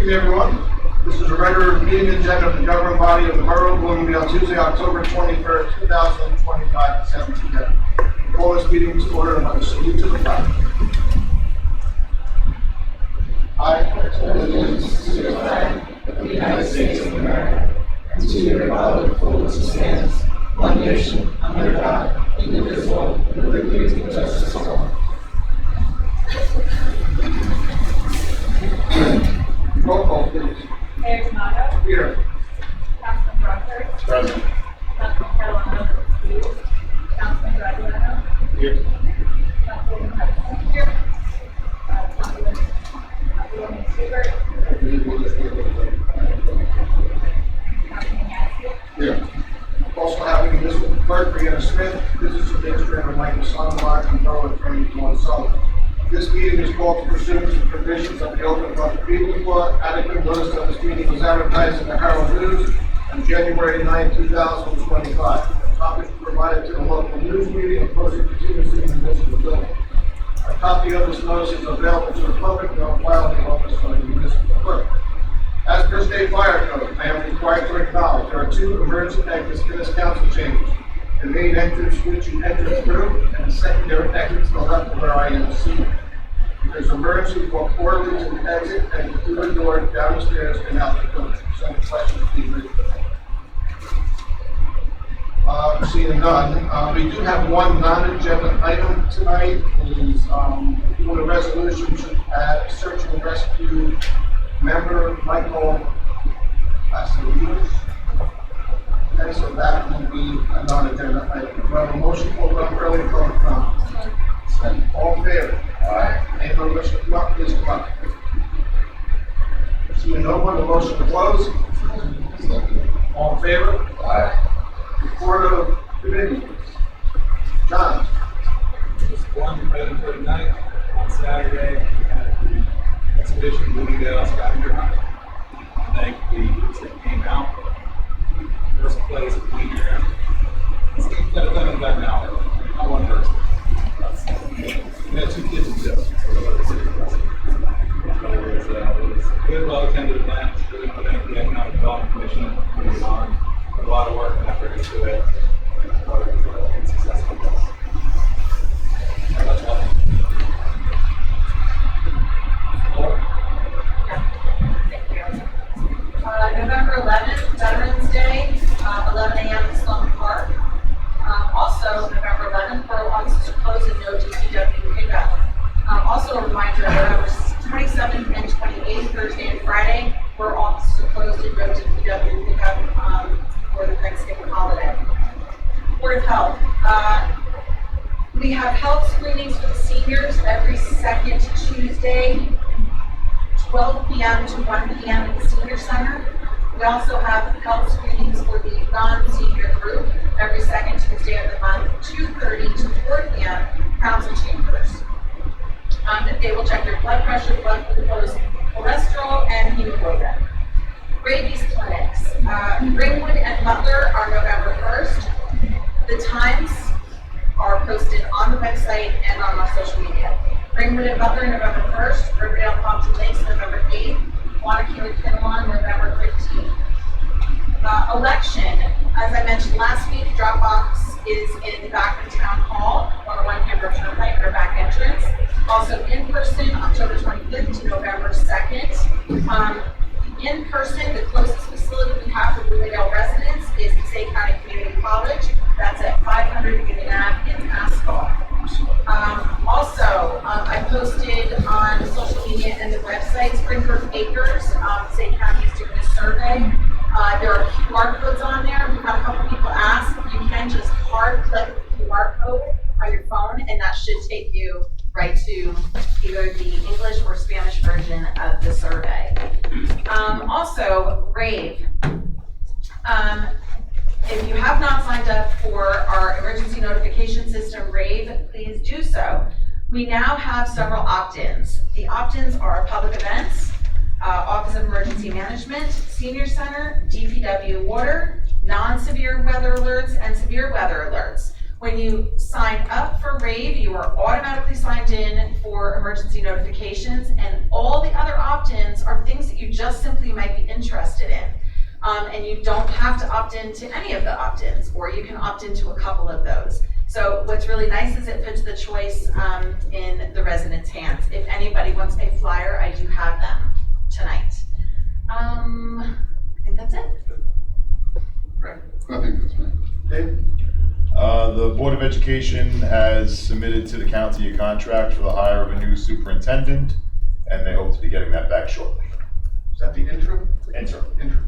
evening, everyone. This is a regular meeting agenda of the governing body of the Borough of Bloomingdale, Tuesday, October 23rd, 2025 at 7 p.m. I call this meeting to order by the salute to the flag. I pledge allegiance to the flag of the United States of America and to the republic for which it stands, one nation, under God, indivisible, with liberty and justice for all. Roll call, please. Mayor Tomato. Here. Councilman Rutherford. Present. Councilman Catalano. Excused. Councilman Graziano. Here. Councilwoman Hudson. Here. Councilman Stewart. Councilman Yancey. Here. Also having Municipal Clerk Brianna Smith, Business Administrator Michael Sonnenbach, and Borough Attorney Dawn Sullivan. This meeting is called to pursue the provisions of the Open Public Meetings Law. Adequate notice of this meeting was advertised in the Herald News on January 9, 2025. Copies were provided to the local news media and posted continuously in the municipal building. A copy of this notice is available to the public and on file in the office of the municipal clerk. As per state fire code, I am required to acknowledge there are two emergency exits in this council chamber. The main entrance which you enter through, and the secondary exit to the left of where I am seated. If there's an emergency, walk forwardly to the exit and through the door, down the stairs, and out the building. So any questions, please raise your hand. Seeing none, we do have one non-agenda item tonight. Is doing a resolution to add search and rescue member Michael Vassilios. Okay, so that will be a non-agenda item. Do I have a motion for early public comment? All in favor? Aye. Anyone wish to come up, please come up. Seeing no one, the motion to close. All in favor? Aye. Report of committee. John. Just one present for tonight. On Saturday, we had the expedition Bloomingdale Scavenger Hunt. Thank the groups that came out. First place at the year. This game got it done in about an hour. Not one person. We had two kids in jail, so it was a good, well-attended event. Really want to thank the Economic Development Commission for putting it on. Put a lot of work and effort into it. I thought it was a successful. That's all. November 11th, Veterans Day, 11 a.m. at Sloan Park. Also, November 11th, borough offices are closed and no DPW pickup. Also, a reminder, November 27th and 28th, Thursday and Friday, borough offices are closed and no DPW pickup for the Thanksgiving holiday. Board of Health. We have health screenings for the seniors every second Tuesday, 12 p.m. to 1 p.m. at the senior center. We also have health screenings for the non-senior group every second Tuesday of the month, 2:30 to 4 p.m. council chambers. They will check your blood pressure, blood glucose, cholesterol, and hemoglobin. Rabies clinics. Ringwood and Butler are November 1st. The times are posted on the website and on our social media. Ringwood and Butler, November 1st. Riverdale Palm Lakes, November 8th. Wanakili Kinnelon, November 15th. Election, as I mentioned last week, Dropbox is in the back of Town Hall, 101 Cambridge Turnpike, or back entrance. Also in person, October 25th to November 2nd. In person, the closest facility we have for Bloomingdale residents is Passaic County Community College. That's at 500 Union Ave in Ascot. I posted on social media and the website, Springford Acres, Passaic County is doing a survey. There are QR codes on there. We've had a couple people ask. You can just hard click the QR code on your phone, and that should take you right to either the English or Spanish version of the survey. RAVE. If you have not signed up for our emergency notification system, RAVE, please do so. We now have several opt-ins. The opt-ins are public events, Office of Emergency Management, Senior Center, DPW Water, non-severe weather alerts, and severe weather alerts. When when you sign up for RAVE, you are automatically signed in for emergency notifications, and all the other opt-ins are things that you just simply might be interested in. And you don't have to opt into any of the opt-ins, or you can opt into a couple of those. So what's really nice is it puts the choice in the residents' hands. If anybody wants a flyer, I do have them tonight. I think that's it. Right. I think that's right. Dave? The Board of Education has submitted to the county a contract for the hire of a new superintendent, and they hope to be getting that back shortly. Is that the interim? Interim. Interim.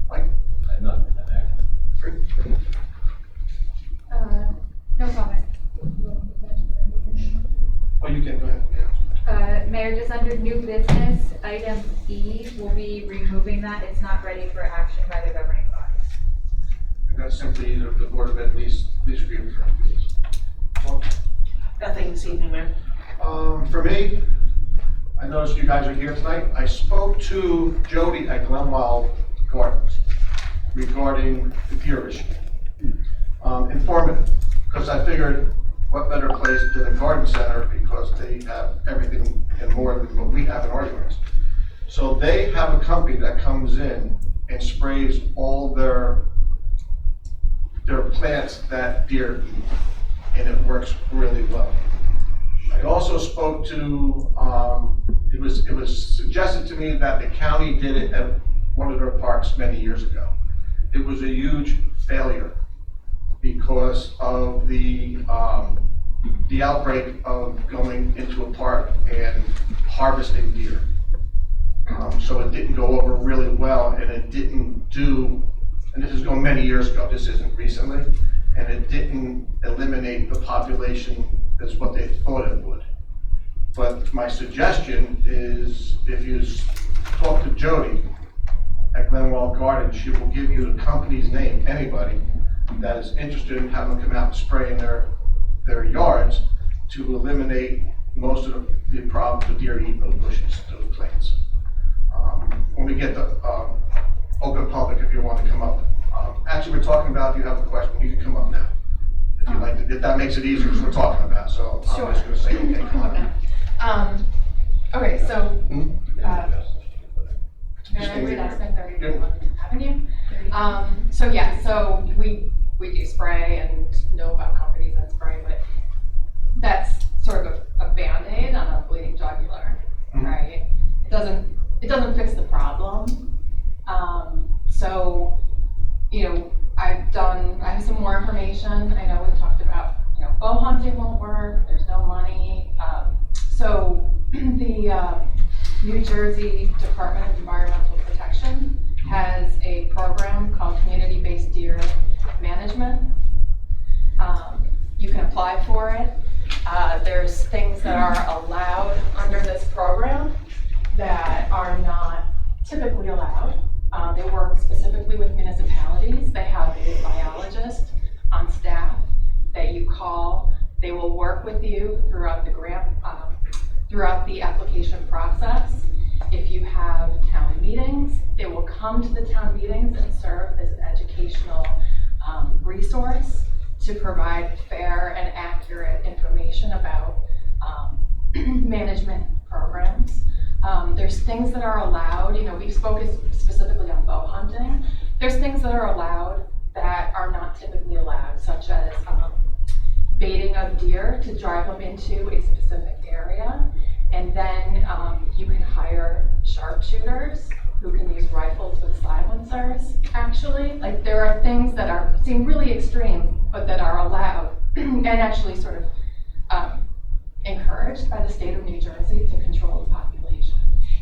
Mike? Nothing to add. Great. No comment. Oh, you can, go ahead. Yeah. Mayor, just under new business, item E, we'll be removing that. It's not ready for action by the governing body. And that's simply either the Board of Ed lease agreement for employees. Well, Nothing this evening, Mayor. for me, I noticed you guys are here tonight. I spoke to Jody at Glenwell Gardens regarding the pier issue. Informative, because I figured what better place than the garden center, because they have everything and more than what we have in our yards. So they have a company that comes in and sprays all their plants that deer eat, and it works really well. I also spoke to, it was suggested to me that the county did it at one of their parks many years ago. It was a huge failure because of the outbreak of going into a park and harvesting deer. So it didn't go over really well, and it didn't do, and this is going many years ago, this isn't recently, and it didn't eliminate the population as what they thought it would. But my suggestion is, if you talk to Jody at Glenwell Gardens, she will give you the company's name, anybody that is interested in having them come out and spray in their yards to eliminate most of the problems with deer eating those bushes, those plants. When we get the open public, if you want to come up. Actually, we're talking about, if you have a question, you can come up now. If you like to, if that makes it easier, because we're talking about, so Sure. I'm just gonna say, okay, come on. Okay. Okay, so, Just Mary name it. Aspen, 30 Good. Avenue. So yeah, so we do spray and know about companies that spray, but that's sort of a Band-Aid on a bleeding jugular, Mhm. right? It doesn't fix the problem. So, I have some more information. I know we talked about, bow hunting won't work, there's no money. So the New Jersey Department of Environmental Protection has a program called Community-Based Deer Management. You can apply for it. There's things that are allowed under this program that are not typically allowed. They work specifically with municipalities. They have a biologist on staff that you call. They will work with you throughout the grant, throughout the application process. If you have town meetings, they will come to the town meetings and serve as an educational resource to provide fair and accurate information about management programs. There's things that are allowed, we've spoken specifically on bow hunting. There's things that are allowed that are not typically allowed, such as baiting of deer to drive them into a specific area. And then you can hire sharpshooters who can use rifles with silencers, actually. Like, there are things that seem really extreme, but that are allowed and actually sort of encouraged by the state of New Jersey to control the population.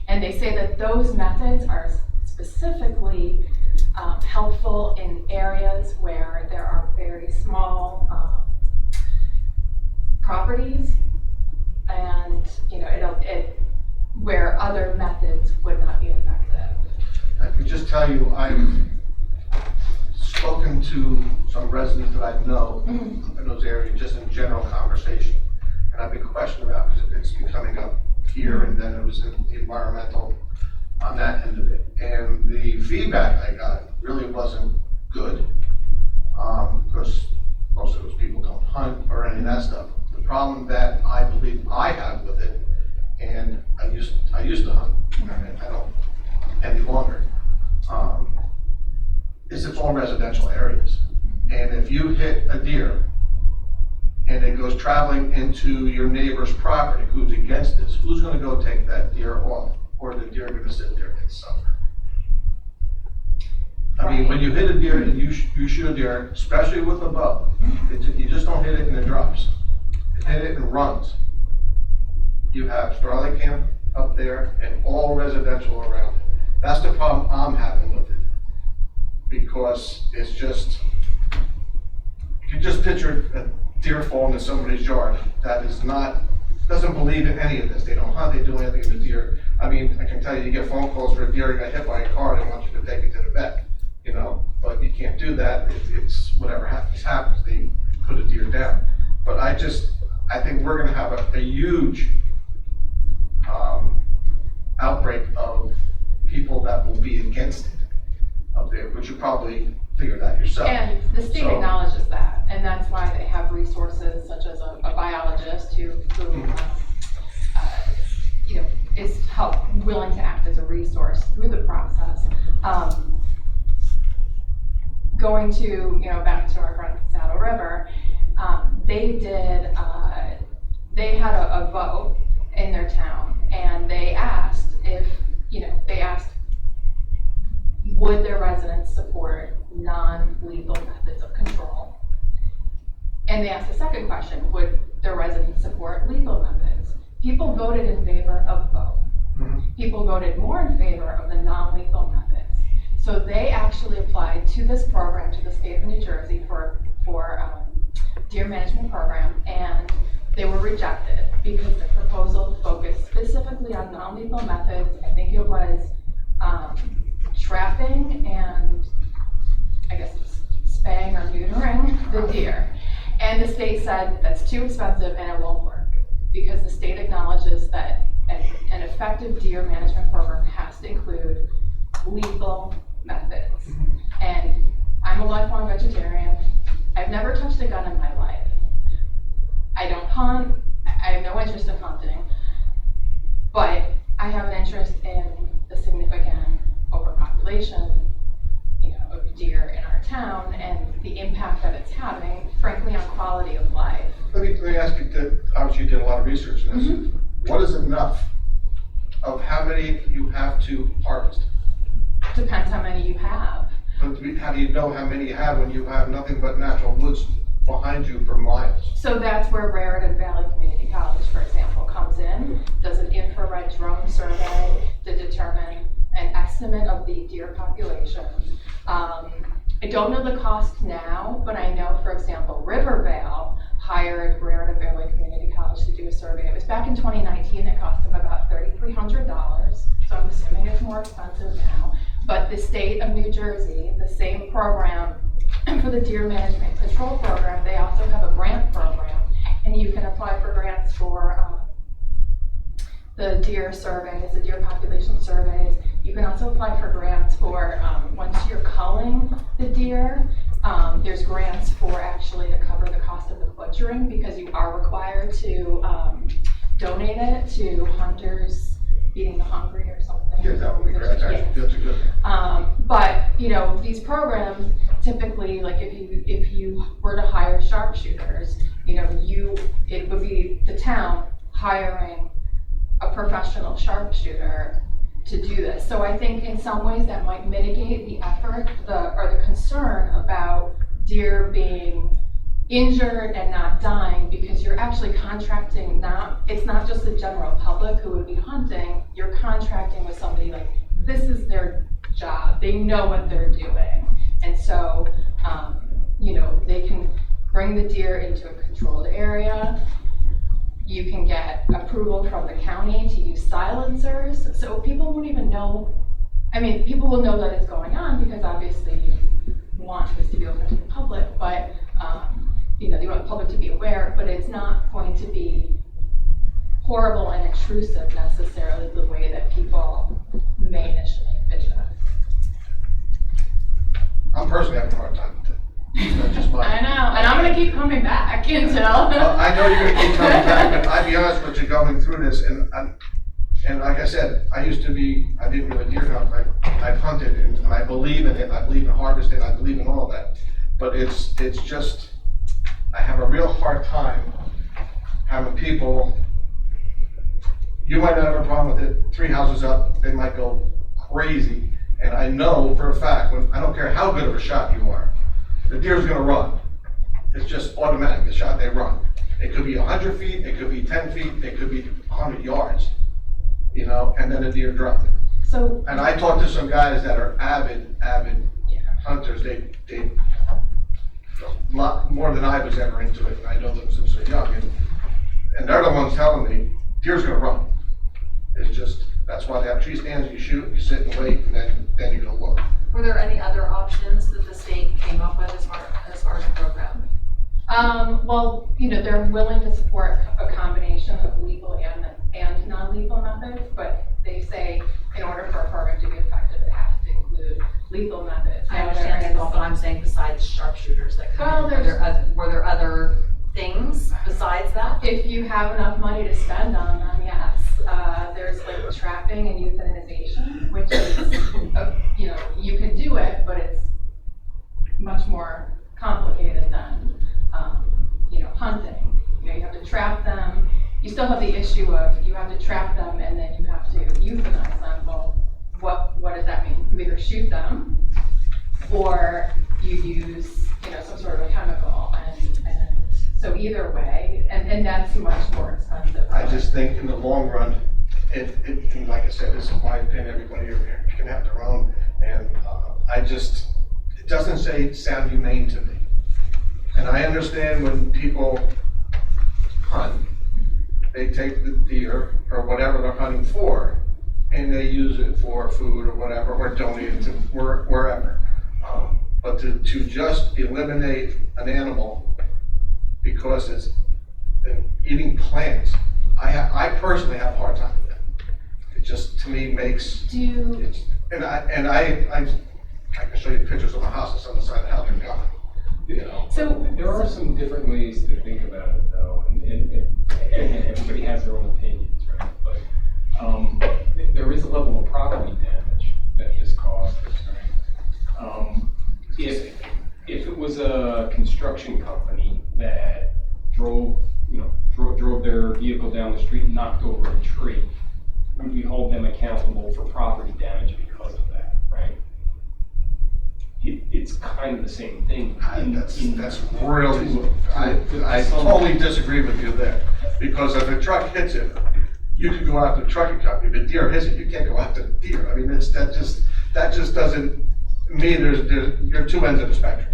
And they say that those methods are specifically helpful in areas where there are very small properties, and where other methods would not be effective. I can just tell you, I've spoken to some residents that I know in those areas, just in general conversation. And I've been questioned about, because it's been coming up here, and then it was in the environmental on that end of it. And the feedback I got really wasn't good, because most of those people don't hunt or any of that stuff. The problem that I believe I have with it, and I used to hunt, and I don't any longer, is it's all residential areas. And if you hit a deer and it goes traveling into your neighbor's property, who's against this, who's gonna go take that deer off? Or the deer gonna sit there and suffer? I mean, when you hit a deer and you shoot a deer, especially with a bow, you just don't hit it and it drops. You hit it and runs. You have Starlight Camp up there and all residential around it. That's the problem I'm having with it. Because it's just, you can just picture a deer falling in somebody's yard that is not, doesn't believe in any of this. They don't hunt, they do anything with the deer. I mean, I can tell you get phone calls for a deer got hit by a car, they want you to take it to the vet, you know, but you can't do that. It's whatever happens, they put a deer down. But I think we're gonna have a huge outbreak of people that will be against it up there, but you probably figured that yourself. And the state So- acknowledges that, and that's why they have resources such as a biologist who you know, is willing to act as a resource through the process. Going to, you know, back to our friends at Saddle River, they had a vote in their town, and they asked would their residents support non-lethal methods of control? And they asked the second question, would their residents support lethal methods? People voted in favor of both. People voted more in favor of the non-lethal methods. So they actually applied to this program, to the state of New Jersey for deer management program, and they were rejected because the proposal focused specifically on non-lethal methods. I think it was trapping and I guess spaying or neutering the deer. And the state said that's too expensive and it won't work because the state acknowledges that an effective deer management program has to include lethal methods. And I'm a lifelong vegetarian. I've never touched a gun in my life. I don't hunt. I have no interest in hunting. But I have an interest in the significant overpopulation, you know, of deer in our town and the impact that it's having, frankly, on quality of life. Let me ask you, obviously you did a lot of research in this. What is enough of how many you have to harvest? Depends how many you have. But how do you know how many you have when you have nothing but natural woods behind you for miles? So that's where Raritan Valley Community College, for example, comes in, does an infrared drone survey to determine an estimate of the deer population. I don't know the cost now, but I know, for example, Rivervale hired Raritan Valley Community College to do a survey. It was back in 2019, it cost them about $3,300, so I'm assuming it's more expensive now. But the state of New Jersey, the same program for the deer management control program, they also have a grant program, and you can apply for grants for the deer surveys, the deer population surveys. You can also apply for grants for, once you're culling the deer, there's grants for actually to cover the cost of the butchering because you are required to donate it to hunters feeding the hungry or something. Yeah, that would be great. That's a good thing. But, you know, these programs typically, like if you were to hire sharpshooters, you know, it would be the town hiring a professional sharpshooter to do this. So I think in some ways that might mitigate the effort, or the concern about deer being injured and not dying, because you're actually contracting it's not just the general public who would be hunting, you're contracting with somebody like, this is their job, they know what they're doing. And so, you know, they can bring the deer into a controlled area. You can get approval from the county to use silencers, so people won't even know. I mean, people will know that it's going on because obviously you want this to be open to the public, but you know, you want the public to be aware, but it's not going to be horrible and intrusive necessarily the way that people may initially envision it. I'm personally having a hard coming back until. I know you're gonna keep coming back, but I'll be honest with you, going through this, and like I said, I didn't do a deer hunt, I've hunted, and I believe in it, I believe in harvesting, I believe in all that. But it's just, I have a real hard time having people, you might not have a problem with it, 3 houses up, they might go crazy. And I know for a fact, I don't care how good of a shot you are, the deer's gonna run. It's just automatic, the shot they run. It could be 100 feet, it could be 10 feet, it could be 100 yards, you know, and then the deer dropped it. So. And I talked to some guys that are avid hunters, they a lot more than I was ever into it, and I know them since they're young, and they're the ones telling me, deer's gonna run. It's just, that's why they have tree stands, you shoot, you sit and wait, and then you're gonna look. Were there any other options that the state came up with as far as the program? Well, you know, they're willing to support a combination of legal and non-lethal methods, but they say in order for a program to be effective, it has to include lethal methods. I understand that, but I'm saying besides sharpshooters that come in, were there other things besides that? If you have enough money to spend on them, yes. There's like trapping and euthanization, which is, you know, you can do it, but it's much more complicated than, you know, hunting. You know, you have to trap them. You still have the issue of you have to trap them and then you have to euthanize them. Well, what does that mean? You either shoot them or you use, you know, some sort of a chemical, and so either way, and that's much more expensive. I just think in the long run, and like I said, this is my opinion, everybody here can have their own, and it doesn't sound humane to me. And I understand when people hunt, they take the deer or whatever they're hunting for, and they use it for food or whatever, or donate it to wherever. But to just eliminate an animal because it's eating plants, I personally have a hard time with that. It just, to me, makes, and I can show you pictures of my house that's on the side of the house, they're gone. You know. So there are some different ways to think about it, though, and everybody has their own opinions, right? But there is a level of property damage that this causes, right? If it was a construction company that drove their vehicle down the street and knocked over a tree, would we hold them accountable for property damage because of that, right? It's kind of the same thing. That's really, I totally disagree with you there. Because if a truck hits it, you can go after the trucking company. If a deer hits it, you can't go after the deer. I mean, that just doesn't, me, you're two ends of the spectrum.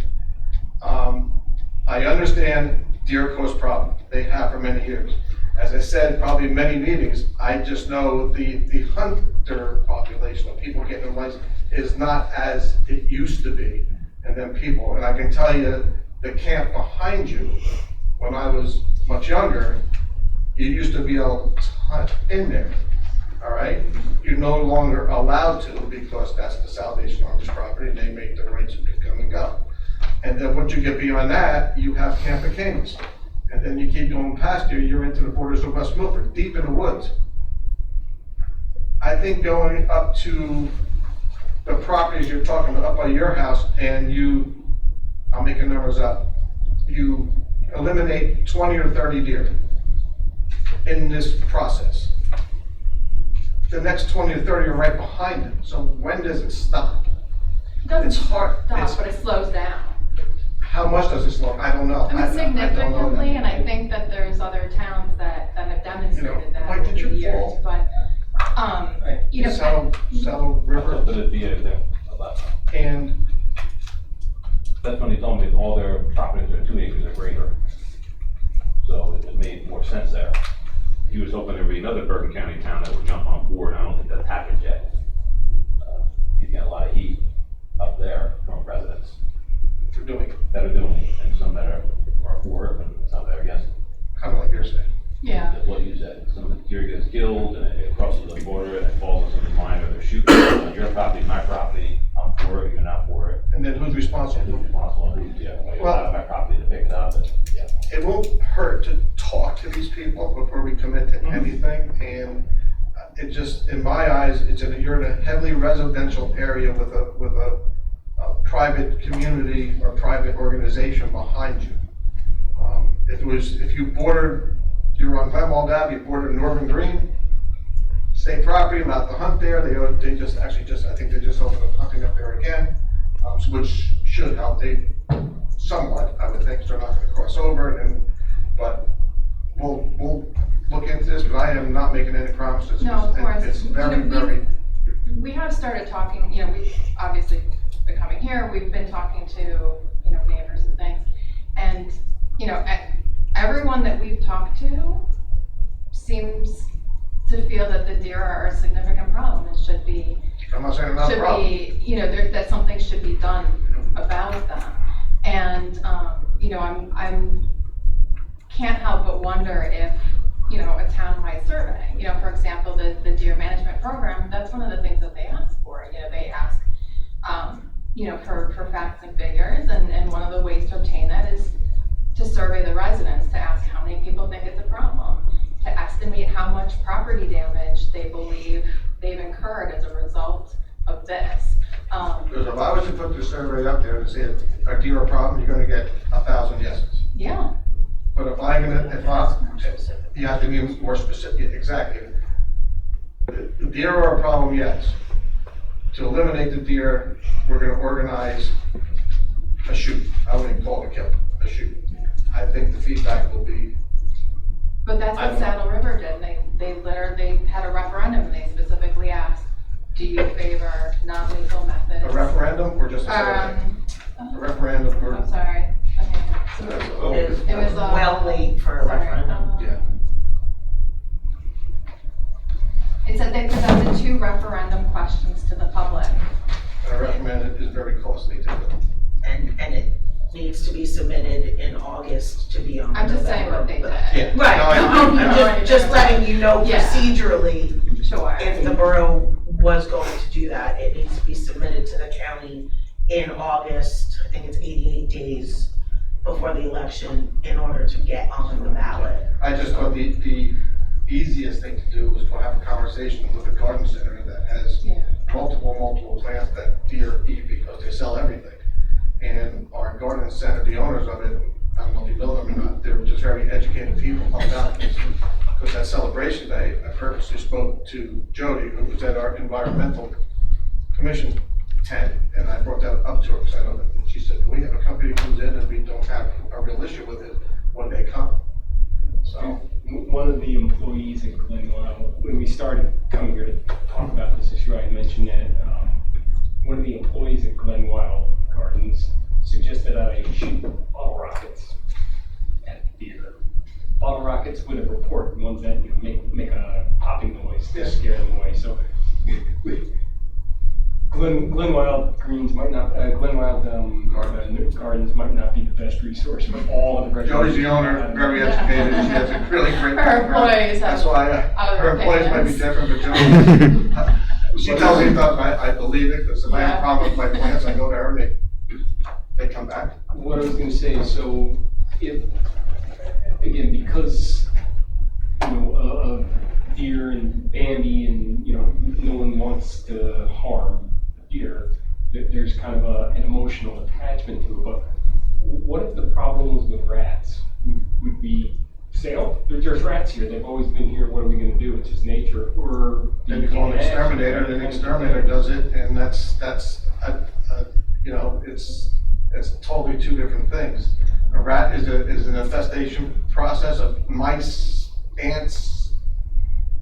I understand deer cause problems. They have for many years. As I said, probably in many meetings, I just know the hunter population of people getting a license is not as it used to be. And then people, and I can tell you, the camp behind you, when I was much younger, you used to be able to hunt in there, all right? You're no longer allowed to because that's the Salvation Army's property, and they make the rights to come and go. And then once you get beyond that, you have Camp of Kings. And then you keep going past you're into the borders of West Milford, deep in the woods. I think going up to the properties you're talking about, up by your house, and I'm making numbers up, you eliminate 20 or 30 deer in this process. The next 20 or 30 are right behind it. So when does it stop? It doesn't It's hard. stop, but it slows down. How much does it slow? I don't know. I mean, I don't know significantly, that. and I think that there's other towns that have demonstrated that why over did the you years, fall? but, you know. Saddle River, But it'd be about, and that's when they told me all their properties are 2 acres or greater. So it made more sense there. He was hoping there'd be another Bergen County town that would jump on board. I don't think that's happened yet. He's getting a lot of heat up there from residents they're doing that are doing it, and some that are for it, and some that are against it. kind of like you're saying. Yeah. That's what you said. Some of the deer gets killed, and it crosses the border, and it falls into the line, or they're shooting on your property, my property. I'm for it, you're not for it. And then who's responsible? Who's responsible? Who's, yeah, Well- out of my property to pick it up, and, yeah. It won't hurt to talk to these people before we commit to anything, and it just, in my eyes, you're in a heavily residential area with a private community or private organization behind you. If you were on Glenwald Ave, you bordered Northern Green, state property, allowed to hunt there, they just, I think they just opened up hunting up there again, which should help, somewhat, I would think, so they're not gonna cross over, but we'll look into this, but I am not making any promises. No, of course. It's You know, very, We have started talking, we've obviously been coming here, we've been talking to, neighbors and things. And, everyone that we've talked to seems to feel that the deer are a significant problem and should be, I'm not saying they're not a problem. that something should be done about them. And, I'm can't help but wonder if, a town-wide survey, for example, the deer management program, that's one of the things that they ask for. They ask, for facts and figures, and one of the ways to obtain that is to survey the residents, to ask how many people think it's a problem, to estimate how much property damage they believe they've incurred as a result of this. Because if I was to put the survey up there and say, are deer a problem, you're gonna get 1,000 yeses. Yeah. But you have to be more specific, exactly. The deer are a problem, yes. To eliminate the deer, we're gonna organize a shoot. I wouldn't even call it a kill, a shoot. I think the feedback will be. But that's what Saddle River did. They had a referendum and they specifically asked, do you favor non-lethal methods? A referendum or just a survey? A referendum or? I'm sorry. Okay. It was well late for a sorry, referendum. Yeah. It said they presented 2 referendum questions to the public. And a referendum is very costly to do. And it needs to be submitted in August to be on I'm just saying what they did. Yeah. Right, No, I'm just letting you know Yeah. procedurally, Sure. if the borough was going to do that, it needs to be submitted to the county in August. I think it's 88 days before the election in order to get on the ballot. I just thought the easiest thing to do was to have a conversation with the garden center that has multiple plants that deer eat because they sell everything. And our garden center, the owners of it, I don't know if you know them or not, they're just very educated people about this. Because that celebration day, I purposely spoke to Jody, who was at our environmental commission tent, and I brought that up to her because I know that. And she said, we have a company that comes in and we don't have a real issue with it when they come. So. One of the employees at Glenwell, when we started coming here to talk about this issue, I mentioned that one of the employees at Glenwell Gardens suggested I shoot bottle rockets at deer. Bottle rockets with a report, ones that make a popping noise to scare them away. So Glenwild Greens might not, Gardens might not be the best resource for all of the. Jody's the owner, very educated, she has a really great Her background. employees That's why her employees might be different, but Jody, she tells me stuff, I believe it, because if I have a problem with my plants, I go to her and they come back. What I was gonna say is, so if, again, because, of deer and Bambi and, no one wants to harm deer, there's kind of an emotional attachment to it, but what if the problem was with rats? Would we say, oh, there's rats here, they've always been here, what are we gonna do, it's just nature, or? Then you call an exterminator, and an exterminator does it, and that's it's totally 2 different things. A rat is an infestation process of mice, ants,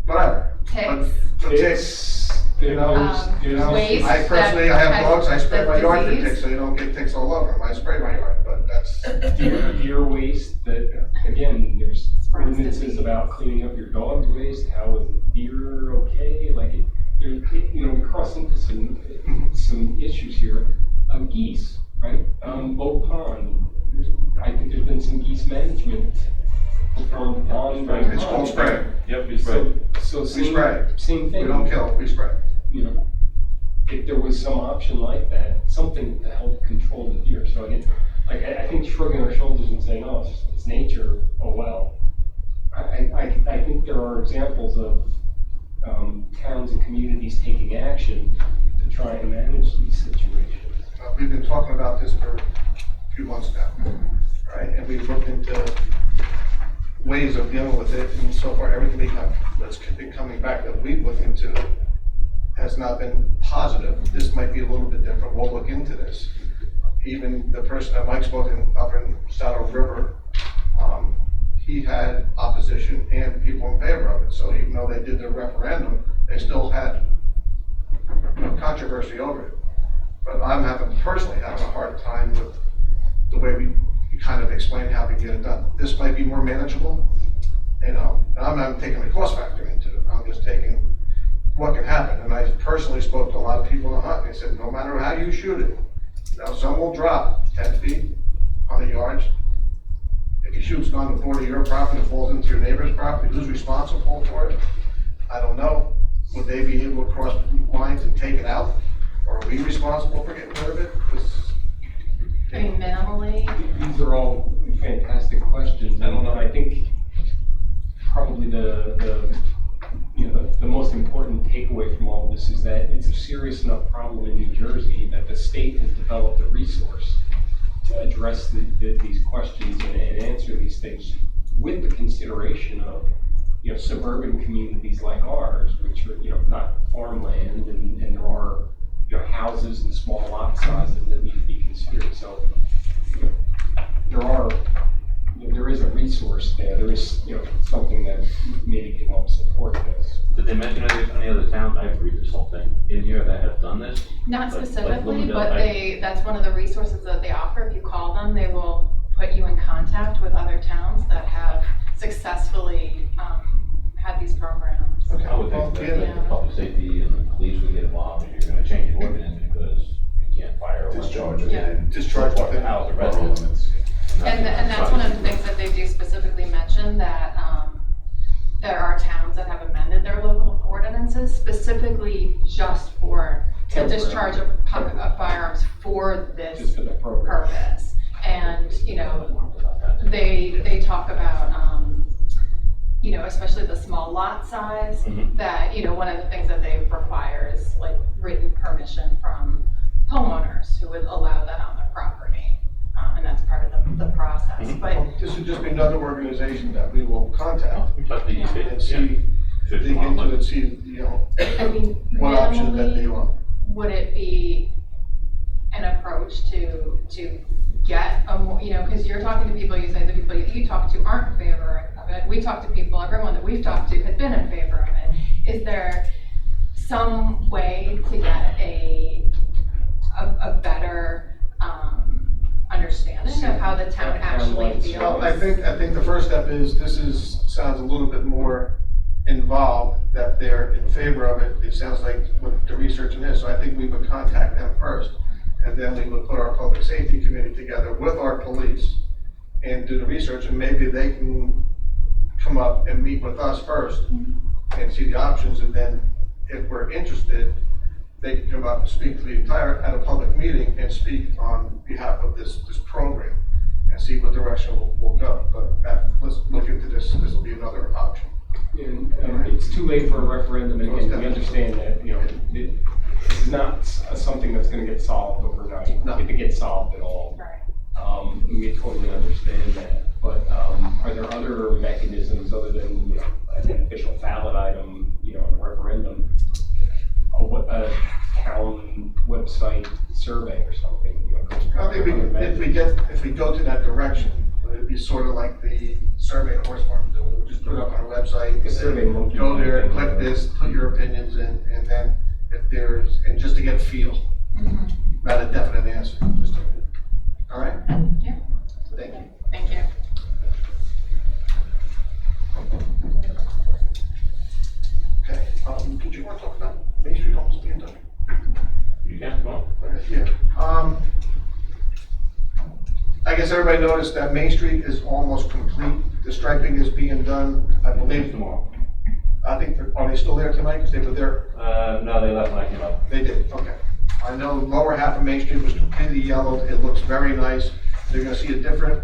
whatever. Ticks. But ticks, Waste. I personally, I have dogs, I spray my yard for disease. ticks, so you don't get ticks all over them, I spray my yard, but that's. Deer waste, that, again, there's ordinances about cleaning up your dog's waste, how is deer okay, like, we cross into some issues here. Geese, right, Boat Pond, I think there's been some geese management from pond. It's called spray. Yep, we spray. So We same We thing. don't kill, we spray. If there was some option like that, something to help control the deer. So again, like, I think shrugging our shoulders and saying, oh, it's nature, oh well. I think there are examples of towns and communities taking action to try and manage these situations. We've been talking about this for a few months now, right? And we've looked into ways of dealing with it, and so far, everything that's been coming back that we've looked into has not been positive. This might be a little bit different. We'll look into this. Even the person that Mike spoke in up in Saddle River, he had opposition and people in favor of it. So even though they did their referendum, they still had controversy over it. But I'm personally having a hard time with the way we kind of explain how to get it done. This might be more manageable, and I'm not taking the cost factor into it. I'm just taking what can happen. And I personally spoke to a lot of people in the hunt, and they said, no matter how you shoot it, some will drop 10 feet, 100 yards. If you shoot on the border of your property and falls into your neighbor's property, who's responsible for it? I don't know. Would they be able to cross lines and take it out? Or are we responsible for getting rid of it? I mean, minimally, These are all fantastic questions. I don't know, I think probably the most important takeaway from all of this is that it's a serious enough problem in New Jersey that the state has developed a resource to address these questions and answer these things with the consideration of, suburban communities like ours, which are, not farmland, and there are, houses and small lot sizes that need to be considered. So there is a resource there. There is, something that maybe can help support this. Did they mention any other towns? I have read this whole thing in here that have done this. not Like specifically, Bloomingdale, but that's one of the resources that they offer. If you call them, they will put you in contact with other towns that have successfully had these programs. Okay. I would think that Yeah. the public safety and the police would get involved if you're gonna change an ordinance because you can't fire a weapon. Discharge Yeah. within. Discharge Or within the house, the borough residence. limits. And that's one of the things that they do specifically mention, that there are towns that have amended their local ordinances specifically just for the Temporary. discharge of firearms for Just this for the program. purpose. And, they talk about, especially the small lot size, Mhm. that, one of the things that they require is like written permission from homeowners who would allow that on their property. And that's part of the process, Mhm. but This would just be another organization that we will contact We touched the Yeah. and see, dig into it, see, I mean, what options that they minimally, want. would it be an approach to get a more, because you're talking to people, you say the people you talk to aren't in favor of it. We talk to people, everyone that we've talked to has been in favor of it. Is there some way to get a better understanding of how the town actually feels? Well, I think the first step is, sounds a little bit more involved, that they're in favor of it. It sounds like what the researching is, so I think we would contact them first. And then we would put our public safety committee together with our police and do the research, and maybe they can come up and meet with us first and see the options, and then if we're interested, they can come up and speak to the entire, at a public meeting, and speak on behalf of this program and see what direction we'll go. But let's look into this. This will be another option. And it's too late for a referendum, and again, we understand that, this is not something that's gonna get solved overnight, No. if it gets solved at all. Right. We totally understand that, but, are there other mechanisms other than, an official ballot item, a referendum? A town website survey or something, I think if we go to that direction, it'd be sort of like the survey the horse farm do. We'll just put it up on our website, The survey monkey. go there, click this, put your opinions in, and then and just to get a feel, not a definite answer. All right? Yeah. Thank you. Thank you. Okay, did you want to talk about Main Street almost being done? You can, go on. Yeah. I guess everybody noticed that Main Street is almost complete. The striping is being done, I believe. Tomorrow. I think, are they still there tonight? Because they were there. No, they left when I came up. They did, okay. I know lower half of Main Street was completely yellowed. It looks very nice. They're gonna see a different,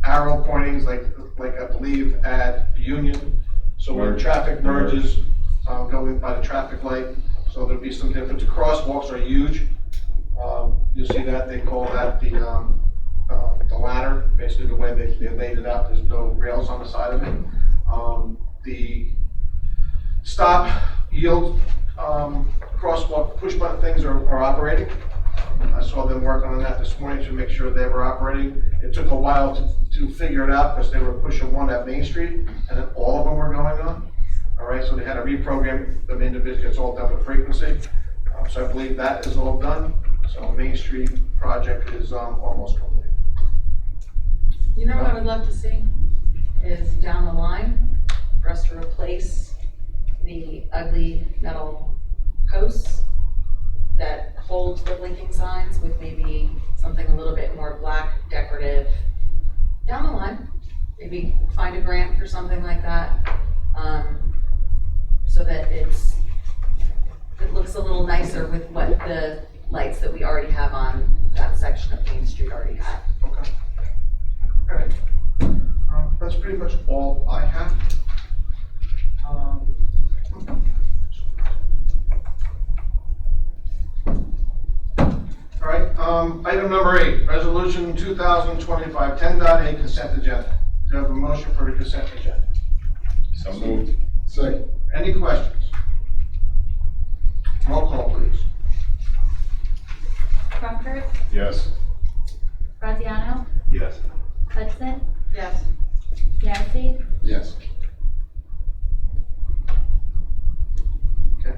arrow pointings, like I believe at Union. So where traffic merges, going by the traffic light, so there'll be some difference. The crosswalks are huge. You'll see that, they call that the ladder, basically the way they laid it out, there's no rails on the side of it. The stop, yield, crosswalk, push button things are operating. I saw them working on that this morning to make sure they were operating. It took a while to figure it out because they were pushing one at Main Street and then all of them were going on. All right, so they had to reprogram them individually. It's all done with frequency. So I believe that is all done. So Main Street project is almost complete. You know what I would love to see is down the line for us to replace the ugly metal posts that hold the blinking signs with maybe something a little bit more black, decorative. Down the line, maybe find a grant for something like that, so that it looks a little nicer with what the lights that we already have on that section of Main Street already have. Okay. All right. That's pretty much all I have. All right, item number 8, resolution 2025 10.8 consent agenda. Do you have a motion for the consent agenda? So moved. Second. Any questions? Roll call, please. Crumpers, Yes. Graziano, Yes. Hudson, Yes. Yazdi, Yes. Okay.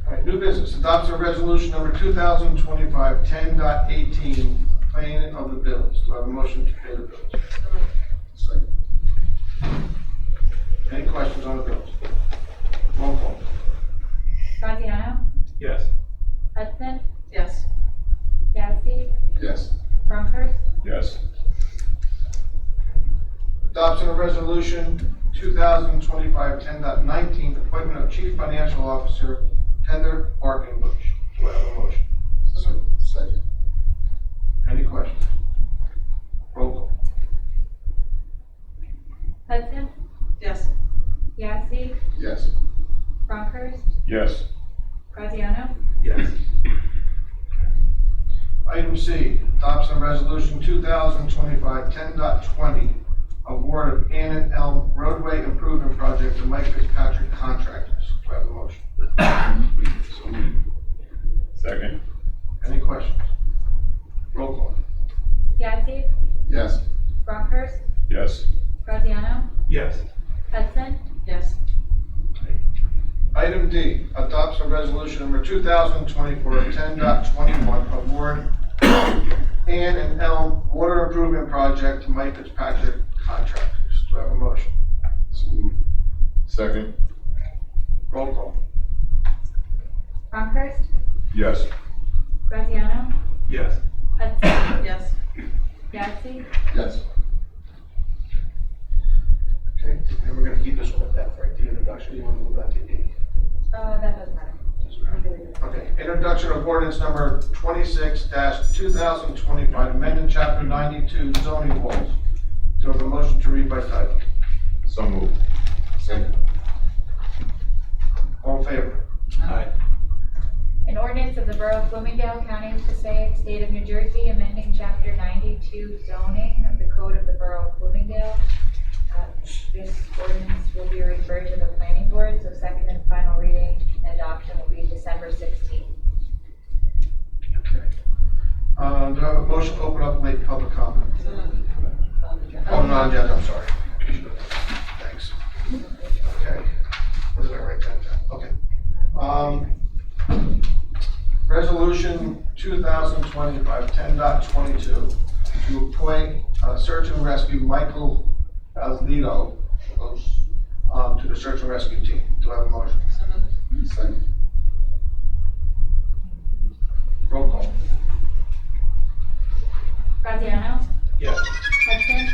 All right, new business, adoption of resolution number 2025 10.18, paying of the bills. Do I have a motion to pay the bills? Second. Any questions on the bills? Roll call. Graziano, Yes. Hudson, Yes. Yazdi, Yes. Crumpers, Yes. Adoption of resolution 2025 10.19, appointment of chief financial officer, Tender Barking Bush. Do I have a motion? Second. Any questions? Roll call. Hudson, Yes. Yazdi, Yes. Crumpers, Yes. Graziano, Yes. Item C, adoption of resolution 2025 10.20, award of Ann and Elm roadway improvement project to Mike Fitzpatrick Contractors. Do I have a motion? Second. Any questions? Roll call. Yazdi, Yes. Crumpers, Yes. Graziano, Yes. Hudson, Yes. Item D, adoption of resolution number 2024 10.21, award Ann and Elm water improvement project to Mike Fitzpatrick Contractors. Do I have a motion? Second. Roll call. Crumpers, Yes. Graziano, Yes. Hudson, Yes. Yazdi, Yes. Okay, and we're gonna keep this one at F, right? The introduction, you wanna move on to E? that doesn't matter. Okay, introduction of ordinance number 26-2025, amending chapter 92 zoning laws. Do I have a motion to read by title? So moved. Second. All in favor? Aye. An ordinance of the Borough of Bloomingdale, County of Passaic, State of New Jersey, amending chapter 92 zoning of the Code of the Borough of Bloomingdale. This ordinance will be referred to the planning board, so second and final reading and adoption will be December 16th. Okay. Do I have a motion to open up late public comment? Oh, non-agenda, I'm sorry. Thanks. Okay. What did I write that down? Okay. Resolution 2025 10.22 to appoint search and rescue Michael Alito to the search and rescue team. Do I have a motion? Second. Roll call. Graziano, Yes. Hudson,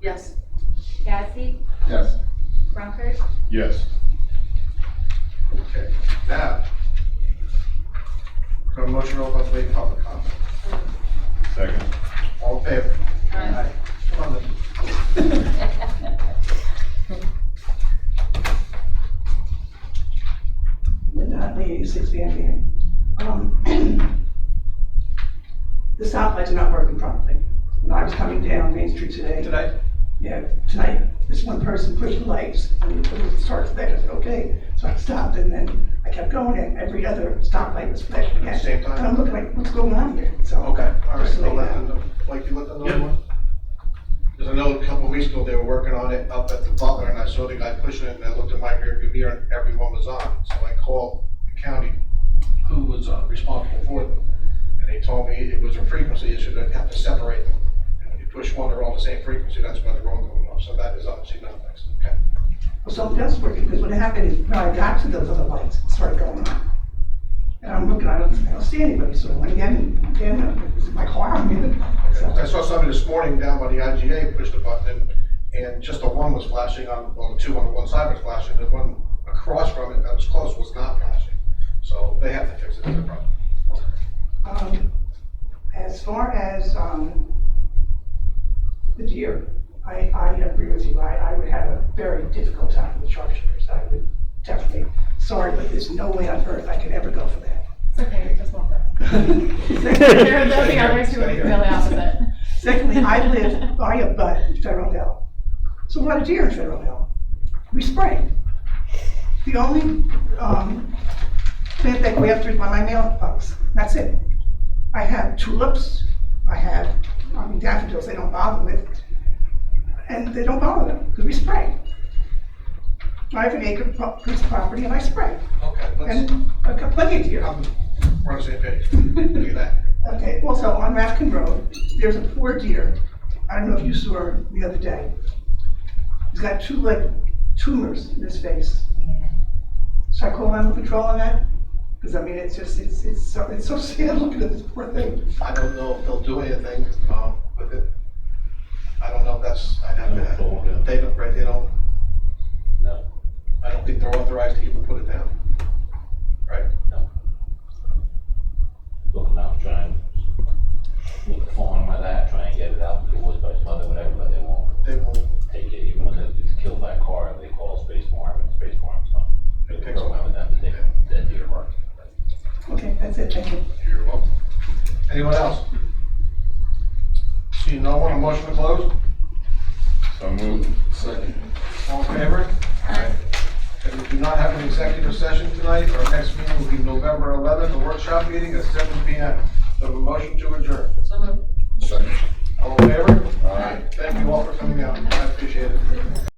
Yes. Yazdi, Yes. Crumpers, Yes. Okay. Now, do I have a motion motion to open up the public comment? Second. All in favor? Aye. Come on, then. Linda Huntley, 86 Van Buren. The stoplights are not working properly. When I was coming down Main Street today. Today? Yeah, tonight, this one person pushed the lights, and it starts there, I said, okay. So I stopped, and then I kept going, and every other stoplight was flashing again. At the same time? And I'm looking like, what's going on here? So. Okay, all right, just so like let that. them know. Like, you let them know more? Because I know a couple of weeks ago, they were working on it up at the Butler, and I saw the guy pushing it, and I looked at my rearview mirror, and everyone was on. So I called the county, who was responsible for them, and they told me it was a frequency issue, they'd have to separate them. And when you push one, they're all the same frequency, that's why they're all going off, so that is obviously not fixed, okay? Well, something else working, because what happened is, when I got to those other lights, it started going on. And I'm looking, I don't see anybody, so I went again, it was my car, I mean, I saw somebody this morning down by the IGA push the button, and just the one was flashing on, well, the two on the one side was flashing, the one across from it that was close was not flashing. So they have to fix it, it's a problem. As far as, the deer, I agree with you, I would have a very difficult time with the sharpshooters, I would definitely, sorry, but there's no way on earth I could ever go for that. It's okay, you're just one person. There are the others who would be really opposite. Secondly, I live by a butt in Federal Hill. So a lot of deer in Federal Hill. We spray. The only plant that go after is by my mailbox. That's it. I have tulips. I have daffodils they don't bother with. And they don't bother them because we spray. I have an acre piece of property and I spray. Okay, let's, And I've got plenty of deer. we're on the same page, look at that. Okay, also on Rafkin Road, there's a poor deer. I don't know if you saw her the other day. He's got two like tumors in his face. Should I call animal control on that? Because I mean, it's just, it's so sad looking at this poor thing. I don't know if they'll do anything, with it. I don't know if that's, I'd have to, they don't, right, they don't, No, I don't think they're authorized to even put it down, right? no. Looking out, trying, look at phone or that, try and get it out to the woods by flood or whatever, but they won't They won't, take it, even when it's killed that car, they call Space Farm, and Space Farm's come. They It picks them program with them to take that deer apart. Okay, that's it, thank you. you're welcome. Anyone else? See no one, a motion to close? So moved. All in favor? Aye. And we do not have an executive session tonight. Our next meeting will be November 11th, a workshop meeting at 7 p.m. So a motion to adjourn. So moved. All in favor? Aye. Thank you all for coming out. I appreciate it.